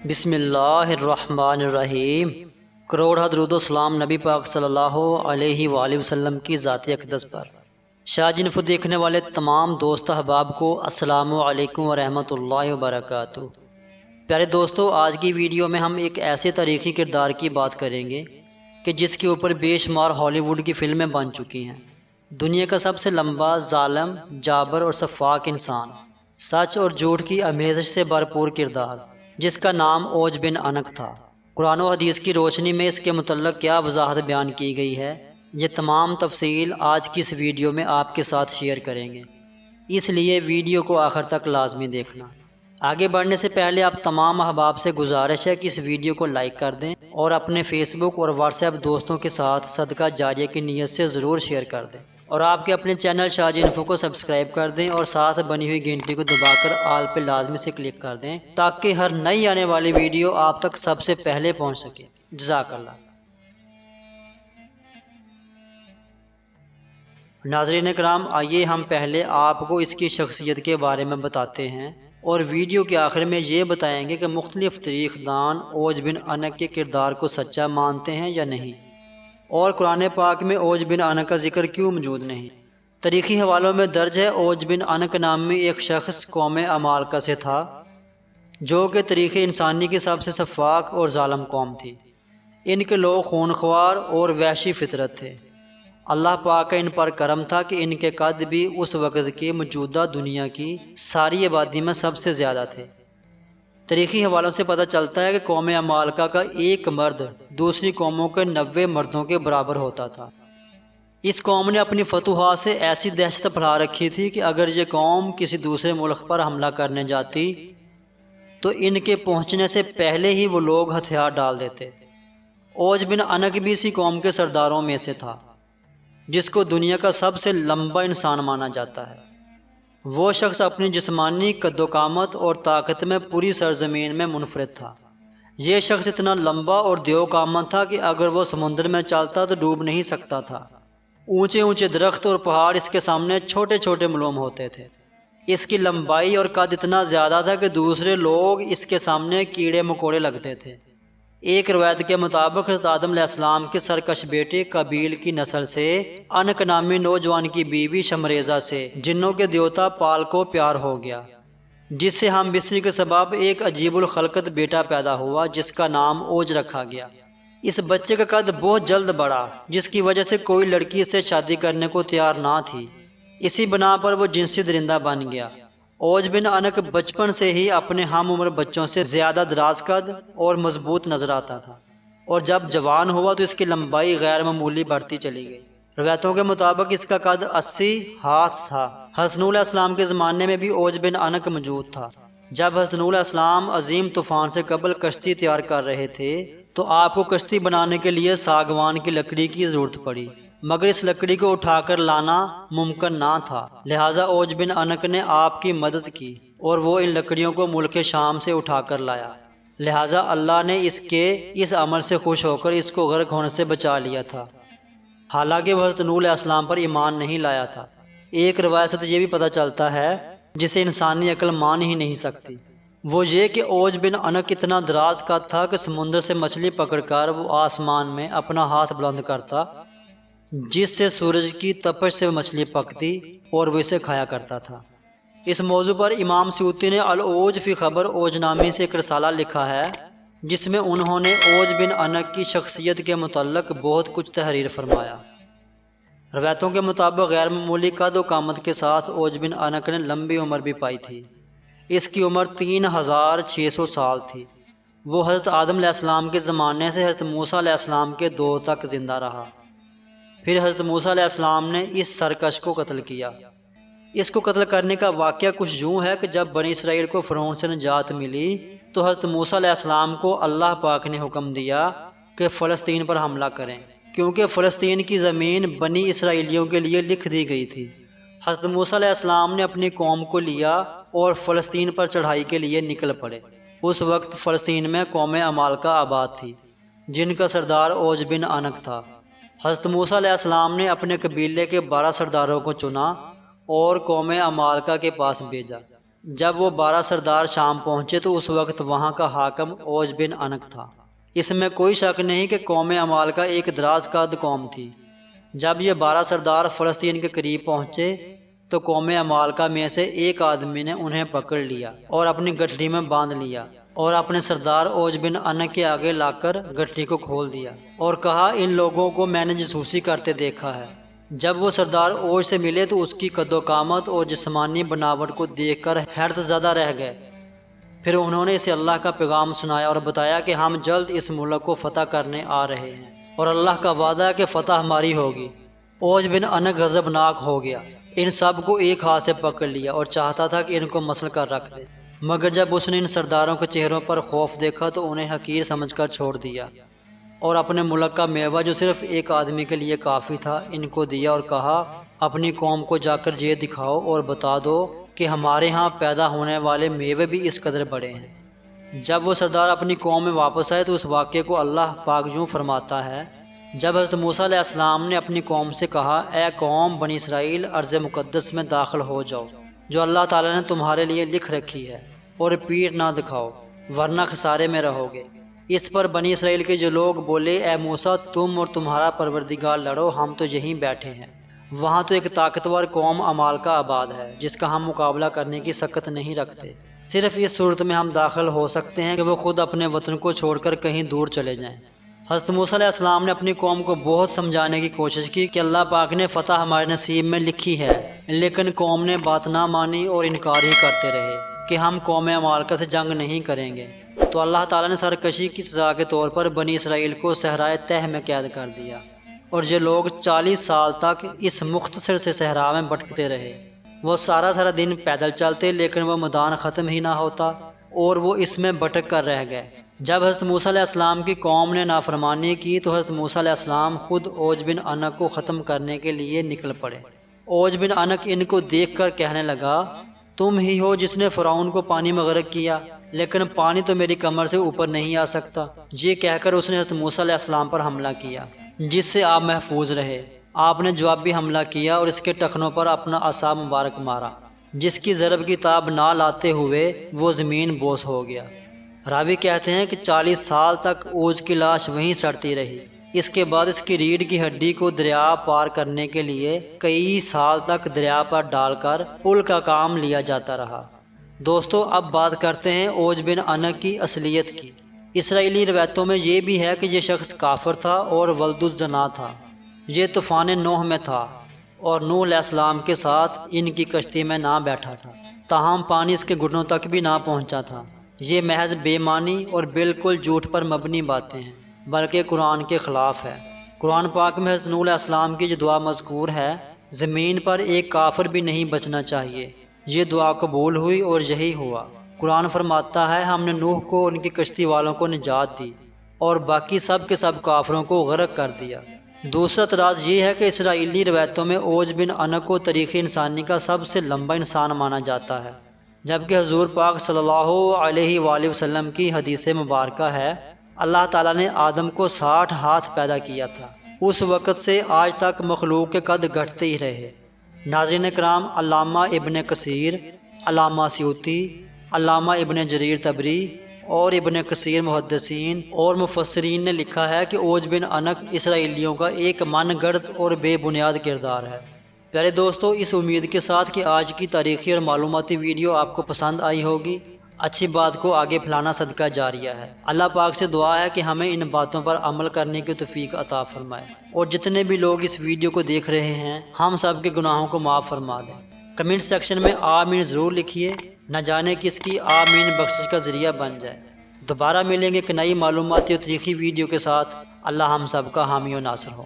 بسم اللہ الرحمن الرحیم۔ کروڑ درود و سلام نبی پاک صلی اللہ علیہ وآلہ وسلم کی ذات اقدس پر۔ شاہ انفو دیکھنے والے تمام دوست احباب کو السلام علیکم ورحمۃ اللہ وبرکاتہ۔ پیارے دوستو، آج کی ویڈیو میں ہم ایک ایسے تاریخی کردار کی بات کریں گے کہ جس کے اوپر بے شمار ہالی ووڈ کی فلمیں بن چکی ہیں۔ دنیا کا سب سے لمبا، ظالم، جابر اور شفاق انسان، سچ اور جھوٹ کی آمیزش سے بھرپور کردار، جس کا نام اوج بن عنق تھا۔ قرآن و حدیث کی روشنی میں اس کے متعلق کیا وضاحت بیان کی گئی ہے، یہ تمام تفصیل آج کی اس ویڈیو میں آپ کے ساتھ شیئر کریں گے، اس لیے ویڈیو کو آخر تک لازمی دیکھنا۔ آگے بڑھنے سے پہلے آپ تمام احباب سے گزارش ہے کہ اس ویڈیو کو لائک کر دیں اور اپنے فیس بک اور واٹس ایپ دوستوں کے ساتھ صدقہ جاریہ کی نیت سے ضرور شیئر کر دیں، اور آپ کے اپنے چینل شاہ انفو کو سبسکرائب کر دیں اور ساتھ بنی ہوئی گھنٹی کو دبا کر آل پہ لازمی سے کلک کر دیں تاکہ ہر نئی آنے والی ویڈیو آپ تک سب سے پہلے پہنچ سکے۔ جزاک اللہ۔ ناظرین کرام، آئیے ہم پہلے آپ کو اس کی شخصیت کے بارے میں بتاتے ہیں اور ویڈیو کے آخر میں یہ بتائیں گے کہ مختلف تاریخ دان اوج بن عنق کے کردار کو سچا مانتے ہیں یا نہیں، اور قرآن پاک میں اوج بن عنق کا ذکر کیوں موجود نہیں۔ تاریخی حوالوں میں درج ہے اوج بن عنق نامی ایک شخص قوم عمالقہ سے تھا، جو کہ تاریخ انسانی کی سب سے شفاق اور ظالم قوم تھی۔ ان کے لوگ خونخوار اور وحشی فطرت تھے۔ اللہ پاک کا ان پر کرم تھا کہ ان کے قد بھی اس وقت کی موجودہ دنیا کی ساری آبادی میں سب سے زیادہ تھے۔ تاریخی حوالوں سے پتہ چلتا ہے کہ قوم عمالقہ کا ایک مرد دوسری قوموں کے 90 مردوں کے برابر ہوتا تھا۔ اس قوم نے اپنی فتوحات سے ایسی دہشت پھیلا رکھی تھی کہ اگر یہ قوم کسی دوسرے ملک پر حملہ کرنے جاتی تو ان کے پہنچنے سے پہلے ہی وہ لوگ ہتھیار ڈال دیتے۔ اوج بن عنق بھی اسی قوم کے سرداروں میں سے تھا، جس کو دنیا کا سب سے لمبا انسان مانا جاتا ہے۔ وہ شخص اپنی جسمانی قد و قامت اور طاقت میں پوری سرزمین میں منفرد تھا۔ یہ شخص اتنا لمبا اور دیو قامت تھا کہ اگر وہ سمندر میں چلتا تو ڈوب نہیں سکتا تھا۔ اونچے اونچے درخت اور پہاڑ اس کے سامنے چھوٹے چھوٹے معلوم ہوتے تھے۔ اس کی لمبائی اور قد اتنا زیادہ تھا کہ دوسرے لوگ اس کے سامنے کیڑے مکوڑے لگتے تھے۔ ایک روایت کے مطابق حضرت آدم علیہ السلام کے سرکش بیٹے قابیل کی نسل سے عنق نامی نوجوان کی بیوی شمریزہ سے جنوں کے دیوتا پال کو پیار ہو گیا، جس سے ہم بستری کے سبب ایک عجیب الخلقت بیٹا پیدا ہوا جس کا نام اوج رکھا گیا۔ اس بچے کا قد بہت جلد بڑھا، جس کی وجہ سے کوئی لڑکی اس سے شادی کرنے کو تیار نہ تھی۔ اسی بنا پر وہ جنسی درندہ بن گیا۔ اوج بن عنق بچپن سے ہی اپنے ہم عمر بچوں سے زیادہ دراز قد اور مضبوط نظر آتا تھا، اور جب جوان ہوا تو اس کی لمبائی غیر معمولی بڑھتی چلی گئی۔ روایتوں کے مطابق اس کا قد 80 ہاتھ تھا۔ حضرت نوح علیہ السلام کے زمانے میں بھی اوج بن عنق موجود تھا۔ جب حضرت نوح علیہ السلام عظیم طوفان سے قبل کشتی تیار کر رہے تھے تو آپ کو کشتی بنانے کے لیے ساگوان کی لکڑی کی ضرورت پڑی، مگر اس لکڑی کو اٹھا کر لانا ممکن نہ تھا، لہٰذا اوج بن عنق نے آپ کی مدد کی اور وہ ان لکڑیوں کو ملک شام سے اٹھا کر لایا۔ لہٰذا اللہ نے اس عمل سے خوش ہو کر اس کو غرق ہونے سے بچا لیا تھا، حالانکہ وہ حضرت نوح علیہ السلام پر ایمان نہیں لایا تھا۔ ایک روایت سے تو یہ بھی پتہ چلتا ہے جسے انسانی عقل مان ہی نہیں سکتی، وہ یہ کہ اوج بن عنق اتنا دراز قد تھا کہ سمندر سے مچھلی پکڑ کر وہ آسمان میں اپنا ہاتھ بلند کرتا، جس سے سورج کی تپش سے مچھلی پکتی اور وہ اسے کھایا کرتا تھا۔ اس موضوع پر امام سیوطی نے العوج فی خبر اوج نامی سے ایک رسالہ لکھا ہے، جس میں انہوں نے اوج بن عنق کی شخصیت کے متعلق بہت کچھ تحریر فرمایا۔ روایتوں کے مطابق غیر معمولی قد و قامت کے ساتھ اوج بن عنق نے لمبی عمر بھی پائی تھی۔ اس کی عمر 3600 سال تھی۔ وہ حضرت آدم علیہ السلام کے زمانے سے حضرت موسیٰ علیہ السلام کے دور تک زندہ رہا۔ پھر حضرت موسیٰ علیہ السلام نے اس سرکش کو قتل کیا۔ اس کو قتل کرنے کا واقعہ کچھ یوں ہے کہ جب بنی اسرائیل کو فرعون سے نجات ملی تو حضرت موسیٰ علیہ السلام کو اللہ پاک نے حکم دیا کہ فلسطین پر حملہ کریں، کیونکہ فلسطین کی زمین بنی اسرائیلیوں کے لیے لکھ دی گئی تھی۔ حضرت موسیٰ علیہ السلام نے اپنی قوم کو لیا اور فلسطین پر چڑھائی کے لیے نکل پڑے۔ اس وقت فلسطین میں قوم عمالقہ آباد تھی، جن کا سردار اوج بن عنق تھا۔ حضرت موسیٰ علیہ السلام نے اپنے قبیلے کے 12 سرداروں کو چنا اور قوم عمالقہ کے پاس بھیجا۔ جب وہ 12 سردار شام پہنچے تو اس وقت وہاں کا حاکم اوج بن انک تھا۔ اس میں کوئی شک نہیں کہ قوم عمالقہ ایک دراز قد قوم تھی۔ جب یہ 12 سردار فلسطین کے قریب پہنچے تو قوم عمالقہ میں سے ایک آدمی نے انہیں پکڑ لیا اور اپنی گٹھڑی میں باندھ لیا اور اپنے سردار اوج بن انک کے آگے لا کر گٹھڑی کو کھول دیا اور کہا، ان لوگوں کو میں نے جاسوسی کرتے دیکھا ہے۔ جب وہ سردار اوج سے ملے تو اس کی قد و قامت اور جسمانی بناوٹ کو دیکھ کر حیرت زدہ رہ گئے۔ پھر انہوں نے اسے اللہ کا پیغام سنایا اور بتایا کہ ہم جلد اس ملک کو فتح کرنے آ رہے ہیں اور اللہ کا وعدہ ہے کہ فتح ہماری ہوگی۔ اوج بن انک غضبناک ہو گیا، ان سب کو ایک ہاتھ سے پکڑ لیا اور چاہتا تھا کہ ان کو مسل کر رکھ دے، مگر جب اس نے ان سرداروں کے چہروں پر خوف دیکھا تو انہیں حقیر سمجھ کر چھوڑ دیا اور اپنے ملک کا میوہ جو صرف ایک آدمی کے لیے کافی تھا ان کو دیا اور کہا، اپنی قوم کو جا کر یہ دکھاؤ اور بتا دو کہ ہمارے ہاں پیدا ہونے والے میوے بھی اس قدر بڑے ہیں۔ جب وہ سردار اپنی قوم میں واپس آئے تو اس واقعے کو اللہ پاک یوں فرماتا ہے، جب حضرت موسیٰ علیہ السلام نے اپنی قوم سے کہا، اے قوم بنی اسرائیل، ارض مقدس میں داخل ہو جاؤ جو اللہ تعالیٰ نے تمہارے لیے لکھ رکھی ہے، اور پیٹھ نہ دکھاؤ ورنہ خسارے میں رہو گے۔ اس پر بنی اسرائیل کے جو لوگ بولے، اے موسیٰ تم اور تمہارا پروردگار لڑو، ہم تو یہیں بیٹھے ہیں۔ وہاں تو ایک طاقتور قوم عمالقہ آباد ہے جس کا ہم مقابلہ کرنے کی سکت نہیں رکھتے۔ صرف اس صورت میں ہم داخل ہو سکتے ہیں کہ وہ خود اپنے وطن کو چھوڑ کر کہیں دور چلے جائیں۔ حضرت موسیٰ علیہ السلام نے اپنی قوم کو بہت سمجھانے کی کوشش کی کہ اللہ پاک نے فتح ہمارے نصیب میں لکھی ہے، لیکن قوم نے بات نہ مانی اور انکار ہی کرتے رہے کہ ہم قوم عمالقہ سے جنگ نہیں کریں گے۔ تو اللہ تعالیٰ نے سرکشی کی سزا کے طور پر بنی اسرائیل کو صحرائے تہ میں قید کر دیا، اور یہ لوگ 40 سال تک اس مختصر سے صحرا میں بھٹکتے رہے۔ وہ سارا دن پیدل چلتے لیکن وہ میدان ختم ہی نہ ہوتا اور وہ اس میں بھٹک کر رہ گئے۔ جب حضرت موسیٰ علیہ السلام کی قوم نے نافرمانی کی تو حضرت موسیٰ علیہ السلام خود اوج بن انک کو ختم کرنے کے لیے نکل پڑے۔ اوج بن انک ان کو دیکھ کر کہنے لگا، تم ہی ہو جس نے فرعون کو پانی میں غرق کیا، لیکن پانی تو میری کمر سے اوپر نہیں آ سکتا۔ یہ کہہ کر اس نے حضرت موسیٰ علیہ السلام پر حملہ کیا، جس سے آپ محفوظ رہے۔ آپ نے جوابی حملہ کیا اور اس کے ٹخنوں پر اپنا عصا مبارک مارا، جس کی ضرب کی تاب نہ لاتے ہوئے وہ زمین بوس ہو گیا۔ راوی کہتے ہیں کہ 40 سال تک اوج کی لاش وہیں سڑتی رہی۔ اس کے بعد اس کی ریڑھ کی ہڈی کو دریا پار کرنے کے لیے کئی سال تک دریا پر ڈال کر پل کا کام لیا جاتا رہا۔ دوستو، اب بات کرتے ہیں اوج بن انک کی اصلیت کی۔ اسرائیلی روایتوں میں یہ بھی ہے کہ یہ شخص کافر تھا اور ولد الزنا تھا۔ یہ طوفان نوح میں تھا اور نوح علیہ السلام کے ساتھ ان کی کشتی میں نہ بیٹھا تھا، تاہم پانی اس کے گھٹنوں تک بھی نہ پہنچا تھا۔ یہ محض بے معنی اور بالکل جھوٹ پر مبنی باتیں ہیں، بلکہ قرآن کے خلاف ہے۔ قرآن پاک میں حضرت نوح علیہ السلام کی جو دعا مذکور ہے، زمین پر ایک کافر بھی نہیں بچنا چاہیے، یہ دعا قبول ہوئی اور یہی ہوا۔ قرآن فرماتا ہے، ہم نے نوح کو اور ان کی کشتی والوں کو نجات دی اور باقی سب کے سب کافروں کو غرق کر دیا۔ دوسرا اعتراض یہ ہے کہ اسرائیلی روایتوں میں اوج بن انک کو تاریخ انسانی کا سب سے لمبا انسان مانا جاتا ہے، جبکہ حضور پاک صلی اللہ علیہ وآلہ وسلم کی حدیث مبارکہ ہے، اللہ تعالیٰ نے آدم کو 60 ہاتھ پیدا کیا تھا۔ اس وقت سے آج تک مخلوق کے قد گھٹتے ہی رہے۔ ناظرین کرام، علامہ ابن کثیر، علامہ سیوطی، علامہ ابن جریر طبری اور ابن کثیر محدثین اور مفسرین نے لکھا ہے کہ اوج بن انک اسرائیلیوں کا ایک من گڑت اور بے بنیاد کردار ہے۔ پیارے دوستو، اس امید کے ساتھ کہ آج کی تاریخی اور معلوماتی ویڈیو آپ کو پسند آئی ہوگی، اچھی بات کو آگے پھیلانا صدقہ جاریہ ہے۔ اللہ پاک سے دعا ہے کہ ہمیں ان باتوں پر عمل کرنے کی توفیق عطا فرمائے، اور جتنے بھی لوگ اس ویڈیو کو دیکھ رہے ہیں، ہم سب کے گناہوں کو معاف فرما دیں۔ کمنٹ سیکشن میں آمین ضرور لکھیے، نہ جانے کس کی آمین بخشش کا ذریعہ بن جائے۔ دوبارہ ملیں گے ایک نئی معلوماتی اور تاریخی ویڈیو کے ساتھ۔ اللہ ہم سب کا حامی و ناصر ہو۔